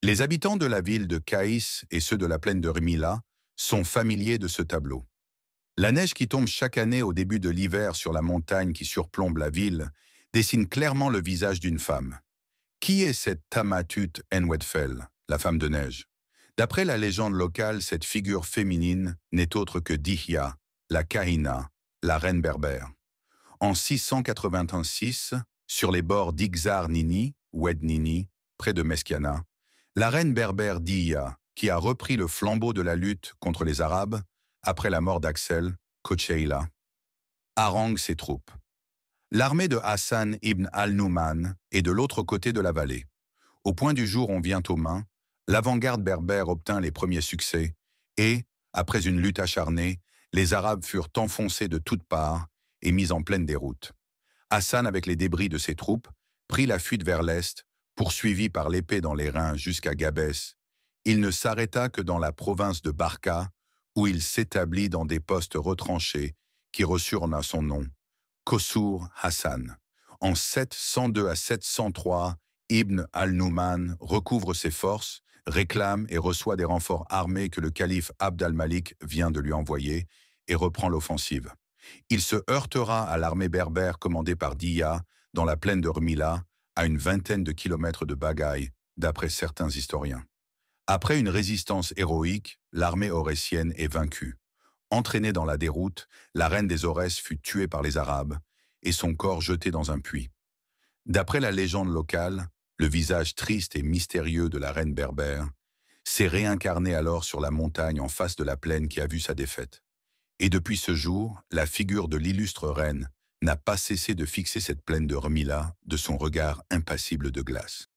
Les habitants de la ville de Caïs et ceux de la plaine de Rmila sont familiers de ce tableau. La neige qui tombe chaque année au début de l'hiver sur la montagne qui surplombe la ville dessine clairement le visage d'une femme. Qui est cette Tamatut Enwedfel, la femme de neige? D'après la légende locale, cette figure féminine n'est autre que Dihya, la Kahina, la reine berbère. En 686, sur les bords d'Ixar Nini, Oued Nini, près de Meskiana, la reine berbère Dihya, qui a repris le flambeau de la lutte contre les Arabes après la mort d'Axel, Kocheila, harangue ses troupes. L'armée de Hassan ibn al-Nouman est de l'autre côté de la vallée. Au point du jour on vient aux mains, l'avant-garde berbère obtint les premiers succès et, après une lutte acharnée, les Arabes furent enfoncés de toutes parts et mis en pleine déroute. Hassan, avec les débris de ses troupes, prit la fuite vers l'est, poursuivi par l'épée dans les reins jusqu'à Gabès. Il ne s'arrêta que dans la province de Barca, où il s'établit dans des postes retranchés qui reçurent à son nom, Qosur Hassan. En 702 à 703, Ibn al-Nouman recouvre ses forces, réclame et reçoit des renforts armés que le calife Abd al-Malik vient de lui envoyer et reprend l'offensive. Il se heurtera à l'armée berbère commandée par Dihya dans la plaine de Rmila, à une vingtaine de kilomètres de Bagaï, d'après certains historiens. Après une résistance héroïque, l'armée aurésienne est vaincue. Entraînée dans la déroute, la reine des Aurès fut tuée par les Arabes et son corps jeté dans un puits. D'après la légende locale, le visage triste et mystérieux de la reine berbère s'est réincarné alors sur la montagne en face de la plaine qui a vu sa défaite. Et depuis ce jour, la figure de l'illustre reine n'a pas cessé de fixer cette plaine de Rmila de son regard impassible de glace.